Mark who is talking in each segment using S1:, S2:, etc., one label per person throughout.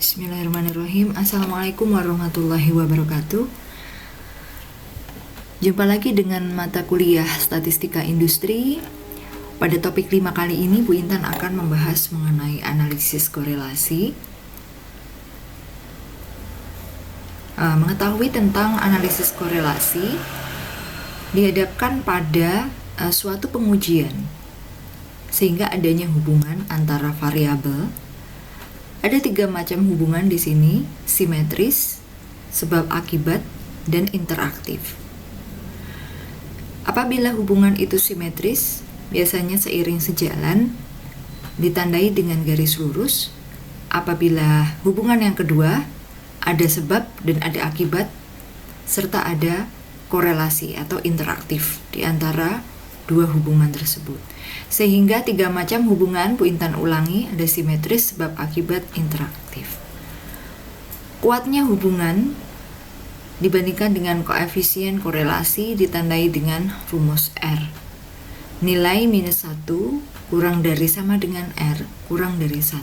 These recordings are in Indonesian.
S1: Bismillahirrahmanirrahim. Assalamualaikum warahmatullahi wabarakatuh. Jumpa lagi dengan mata kuliah Statistika Industri. Pada topik 5 kali ini Bu Intan akan membahas mengenai analisis korelasi. Mengetahui tentang analisis korelasi dihadapkan pada suatu pengujian sehingga adanya hubungan antara variabel. Ada 3 macam hubungan di sini: simetris, sebab akibat, dan interaktif. Apabila hubungan itu simetris, biasanya seiring sejalan, ditandai dengan garis lurus. Apabila hubungan yang kedua, ada sebab dan ada akibat, serta ada korelasi atau interaktif di antara dua hubungan tersebut. Sehingga 3 macam hubungan Bu Intan ulangi, ada simetris, sebab akibat, interaktif. Kuatnya hubungan dibandingkan dengan koefisien korelasi ditandai dengan rumus R. Nilai minus 1 kurang dari sama dengan R kurang dari 1.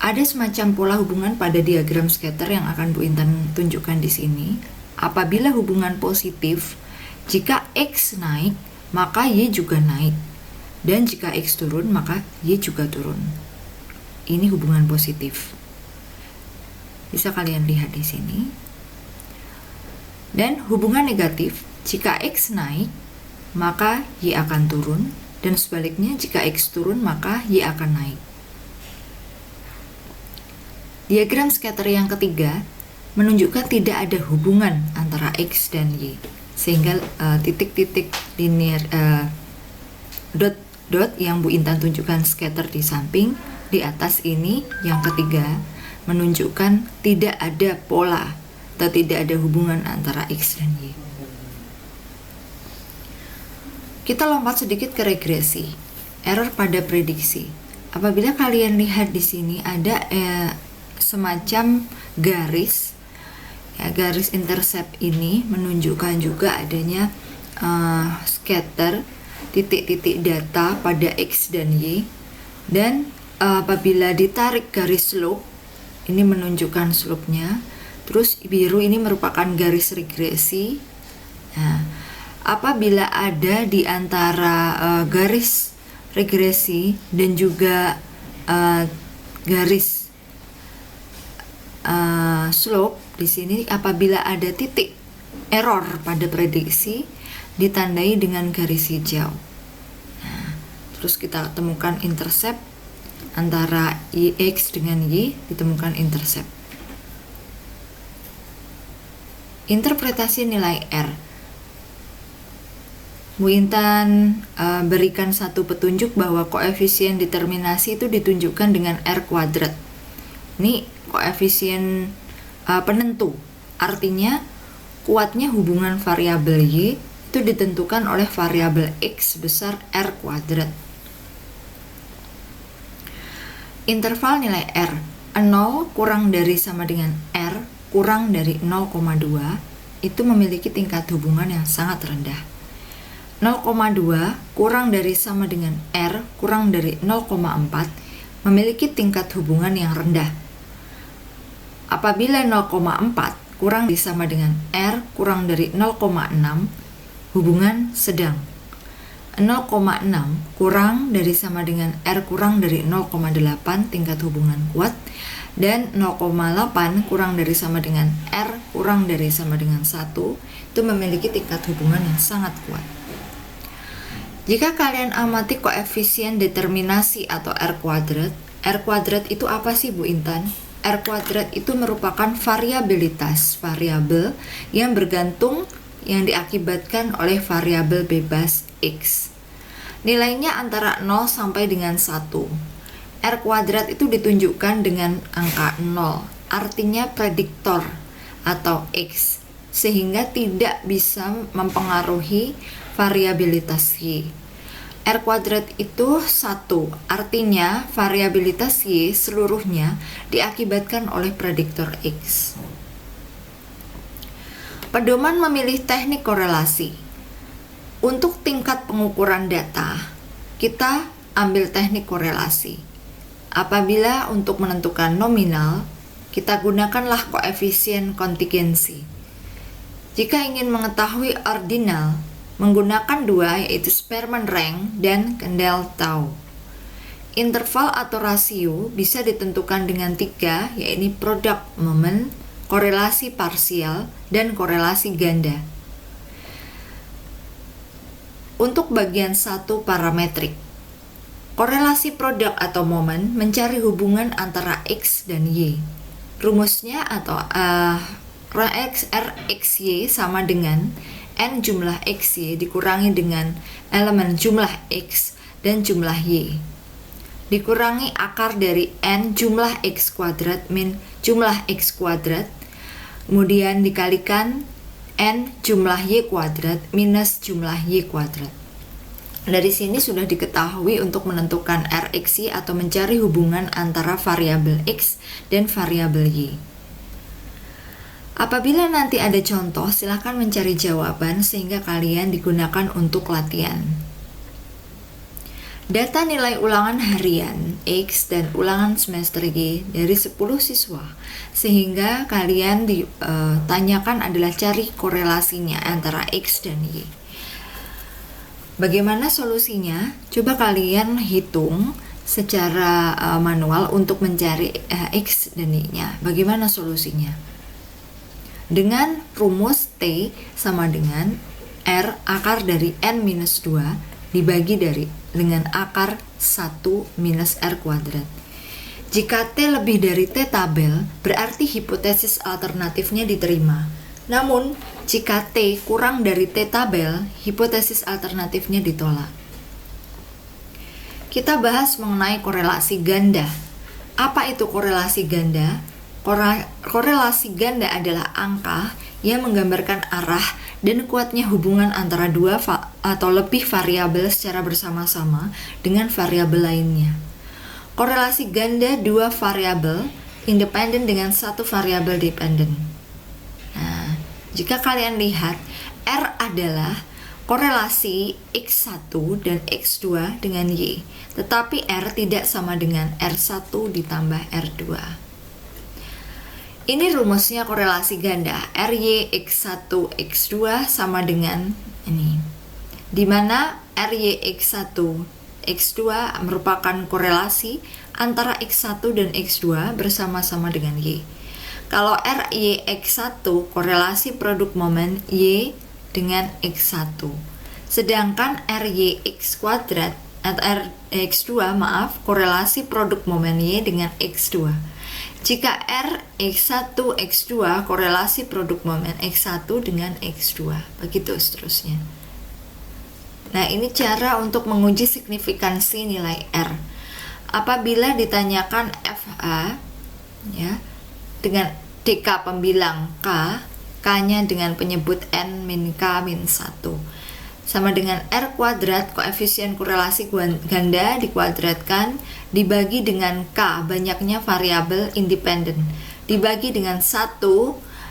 S1: Ada semacam pola hubungan pada diagram scatter yang akan Bu Intan tunjukkan di sini. Apabila hubungan positif, jika X naik, maka Y juga naik. Dan jika X turun, maka Y juga turun. Ini hubungan positif. Bisa kalian lihat di sini. Dan hubungan negatif, jika X naik, maka Y akan turun. Dan sebaliknya, jika X turun, maka Y akan naik. Diagram scatter yang ketiga menunjukkan tidak ada hubungan antara X dan Y. Sehingga titik-titik linear dot yang Bu Intan tunjukkan scatter di samping, di atas ini yang ketiga menunjukkan tidak ada pola atau tidak ada hubungan antara X dan Y. Kita lompat sedikit ke regresi, error pada prediksi. Apabila kalian lihat di sini ada semacam garis. Garis intercept ini menunjukkan juga adanya scatter titik-titik data pada X dan Y, dan apabila ditarik garis slope ini menunjukkan slope-nya, terus biru ini merupakan garis regresi. Nah, apabila ada di antara garis regresi dan juga garis slope di sini, apabila ada titik error pada prediksi ditandai dengan garis hijau. Nah, terus kita temukan intercept antara X dengan Y, ditemukan intercept. Interpretasi nilai R. Bu Intan berikan satu petunjuk bahwa koefisien determinasi itu ditunjukkan dengan R kuadrat. Ini koefisien penentu, artinya kuatnya hubungan variabel Y itu ditentukan oleh variabel X sebesar R kuadrat. Interval nilai R 0 kurang dari sama dengan R kurang dari 0,2 itu memiliki tingkat hubungan yang sangat rendah. 0,2 kurang dari sama dengan R kurang dari 0,4 memiliki tingkat hubungan yang rendah. Apabila 0,4 kurang dari sama dengan R kurang dari 0,6, hubungan sedang. 0,6 kurang dari sama dengan R kurang dari 0,8, tingkat hubungan kuat. Dan 0,8 kurang dari sama dengan R kurang dari sama dengan 1, itu memiliki tingkat hubungan yang sangat kuat. Jika kalian amati koefisien determinasi atau R kuadrat itu apa sih Bu Intan? R kuadrat itu merupakan variabilitas variabel yang bergantung yang diakibatkan oleh variabel bebas X. Nilainya antara 0 sampai dengan 1. R kuadrat itu ditunjukkan dengan angka 0, artinya prediktor atau X, sehingga tidak bisa mempengaruhi variabilitas Y. R kuadrat itu 1, artinya variabilitas Y seluruhnya diakibatkan oleh prediktor X. Pedoman memilih teknik korelasi. Untuk tingkat pengukuran data, kita ambil teknik korelasi. Apabila untuk menentukan nominal, kita gunakanlah koefisien kontingensi. Jika ingin mengetahui ordinal, menggunakan dua, yaitu Spearman rank dan Kendall tau. Interval atau rasio bisa ditentukan dengan tiga, yaitu product moment, korelasi parsial, dan korelasi ganda. Untuk bagian 1 parametrik, korelasi produk atau momen mencari hubungan antara X dan Y. Rumusnya atau Rxy sama dengan N jumlah XY dikurangi dengan elemen jumlah X dan jumlah Y, dikurangi akar dari N jumlah X kuadrat min jumlah X kuadrat, kemudian dikalikan N jumlah Y kuadrat minus jumlah Y kuadrat. Dari sini sudah diketahui untuk menentukan Rxy atau mencari hubungan antara variabel X dan variabel Y. Apabila nanti ada contoh, silakan mencari jawaban sehingga kalian digunakan untuk latihan. Data nilai ulangan harian X dan ulangan semester Y dari 10 siswa, sehingga kalian ditanyakan adalah cari korelasinya antara X dan Y. Bagaimana solusinya? Coba kalian hitung secara manual untuk mencari X dan Y-nya. Bagaimana solusinya? Dengan rumus T sama dengan R akar dari N-2 dibagi dengan akar 1 minus R kuadrat. Jika T lebih dari T tabel, berarti hipotesis alternatifnya diterima. Namun, jika T kurang dari T tabel, hipotesis alternatifnya ditolak. Kita bahas mengenai korelasi ganda. Apa itu korelasi ganda? Korelasi ganda adalah angka yang menggambarkan arah dan kuatnya hubungan antara dua atau lebih variabel secara bersama-sama dengan variabel lainnya. Korelasi ganda dua variabel independen dengan satu variabel dependen. Nah, jika kalian lihat, R adalah korelasi X1 dan X2 dengan Y, tetapi R tidak sama dengan R1 ditambah R2. Ini rumusnya korelasi ganda, RY X1 X2 sama dengan ini, di mana RY X1 X2 merupakan korelasi antara X1 dan X2 bersama-sama dengan Y. Kalau RY X1 korelasi produk momen Y dengan X1, sedangkan RY X kuadrat atau X2 korelasi produk momen Y dengan X2. Jika R X1 X2 korelasi produk momen X1 dengan X2, begitu seterusnya. Nah, ini cara untuk menguji signifikansi nilai R. Apabila ditanyakan FA ya, dengan DK pembilang K, K-nya dengan penyebut N min K min 1, sama dengan R kuadrat, koefisien korelasi ganda dikuadratkan, dibagi dengan K, banyaknya variabel independen, dibagi dengan 1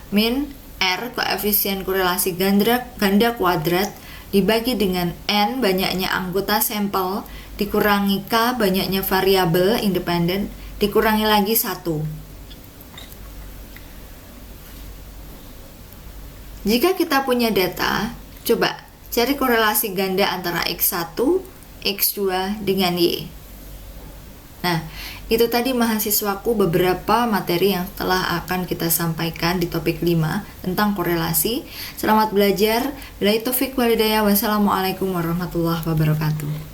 S1: min R, koefisien korelasi ganda kuadrat, dibagi dengan N, banyaknya anggota sampel, dikurangi K, banyaknya variabel independen, dikurangi lagi 1. Jika kita punya data, coba cari korelasi ganda antara X1, X2 dengan Y. Nah, itu tadi mahasiswaku beberapa materi yang telah akan kita sampaikan di topik 5 tentang korelasi. Selamat belajar. Billahi taufik wal hidayah. Wassalamualaikum warahmatullahi wabarakatuh.